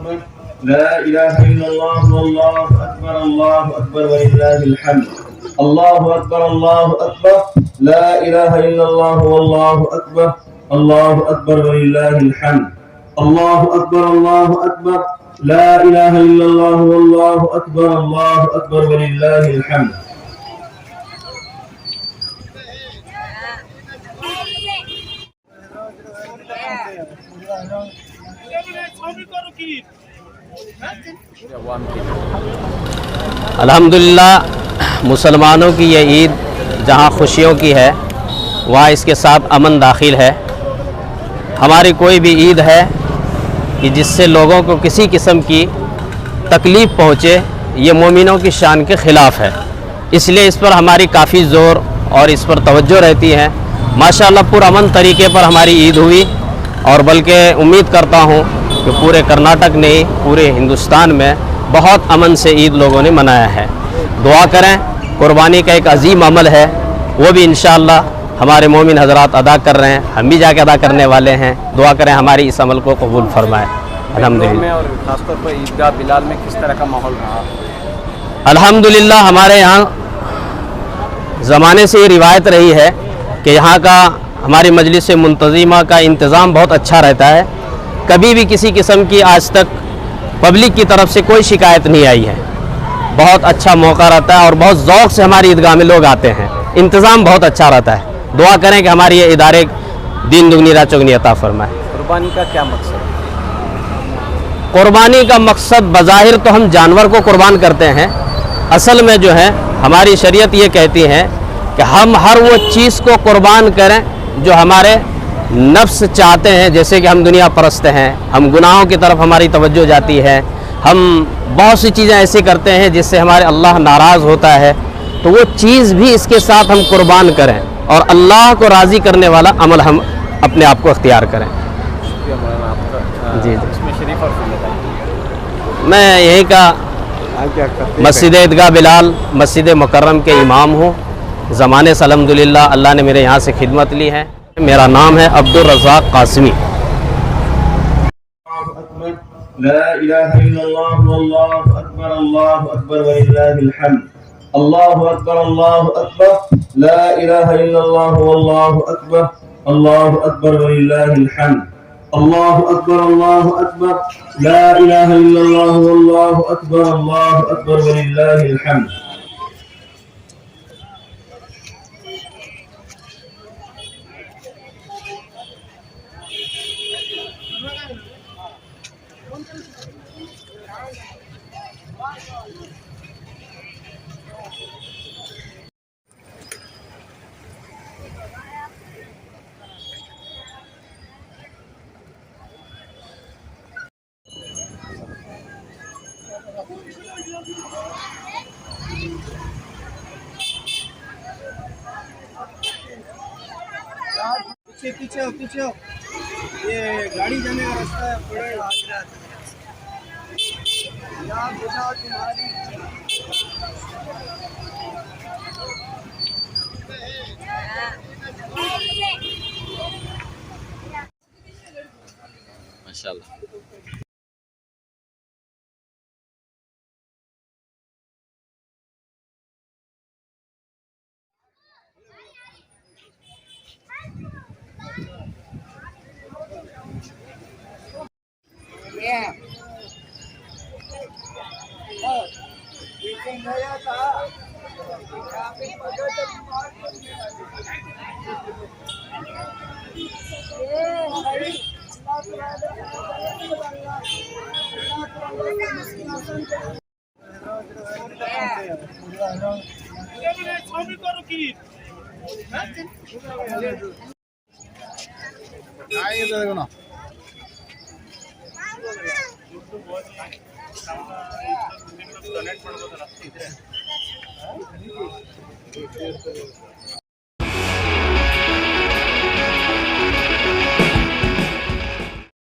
أكبر لا إله إلا الله والله أكبر الله أكبر ولله الحمد الله أكبر الله أكبر لا إله إلا الله والله أكبر الله أكبر ولله الحمد الله أكبر الله أكبر لا إله إلا الله والله أكبر الله أكبر ولله الحمد अल्हम्दुलिल्लाह मुसलमानों की ये ईद जहाँ खुशियों की है वहाँ इसके साथ अमन दाखिल है। हमारी कोई भी ईद है कि जिससे लोगों को किसी किस्म की तकलीफ़ पहुँचे, ये मोमिनों की शान के ख़िलाफ़ है। इसलिए इस पर हमारी काफ़ी ज़ोर और इस पर तवज्जो रहती है। माशाअल्लाह पुरअमन तरीके पर हमारी ईद हुई और बल्कि उम्मीद करता हूँ कि पूरे कर्नाटक नहीं पूरे हिंदुस्तान में बहुत अमन से ईद लोगों ने मनाया है। दुआ करें, कुर्बानी का एक अजीम अमल है, वो भी इंशाअल्लाह हमारे मोमिन हजरात अदा कर रहे हैं, हम भी जाके अदा करने वाले हैं। दुआ करें हमारी इस अमल को कबूल फरमाए। अल्हम्दुलिल्लाह। और खासतौर पर ईदगाह बिलाल में किस तरह का माहौल रहा? अल्हम्दुलिल्लाह हमारे यहाँ ज़माने से ये रिवायत रही है कि यहाँ का हमारी मजलिस मुंतज़िमा का इंतज़ाम बहुत अच्छा रहता है। कभी भी किसी किस्म की आज तक पब्लिक की तरफ से कोई शिकायत नहीं आई है। बहुत अच्छा मौका रहता है और बहुत ज़ौक़ से हमारी ईदगाह में लोग आते हैं। इंतज़ाम बहुत अच्छा रहता है। दुआ करें कि हमारी ये इदारे दीन दुगनी रात चौगनी अता फरमाए। कुर्बानी का क्या मकसद? कुर्बानी का मकसद बज़ाहिर तो हम जानवर को कुर्बान करते हैं, असल में जो है हमारी शरीयत ये कहती है कि हम हर वो चीज़ को कुर्बान करें जो हमारे नफ्स चाहते हैं। जैसे कि हम दुनिया परस्त हैं, हम गुनाहों की तरफ हमारी तवज्जो जाती है, हम बहुत सी चीज़ें ऐसी करते हैं जिससे हमारे अल्लाह नाराज़ होता है, तो वो चीज़ भी इसके साथ हम कुर्बान करें और अल्लाह को राज़ी करने वाला अमल हम अपने आप को अख्तियार करें। जी इसमें शरीफ और बताइए। मैं यहीं का मस्जिद ईदगाह बिलाल मस्जिद मुकर्रम के इमाम हूँ। ज़माने से अल्हम्दुलिल्लाह अल्लाह ने मेरे यहाँ से खिदमत ली है। मेरा नाम है अब्दुल रज़ाक कासिमी। ला इलाहा इल्लल्लाह वल्लाहु अकबर अल्लाहु अकबर वलिल्लाहिल हम्द अल्लाहु अकबर ला इलाहा इल्लल्लाह वल्लाहु अकबर वलिल्लाहिल हम्द अल्लाहु अकबर ला इलाहा इल्लल्लाह वल्लाहु अकबर वलिल्लाहिल हम्द। पीछे पीछे ये गाड़ी जाने का रास्ता है। तुम्हारी माशाअल्लाह। डोनेट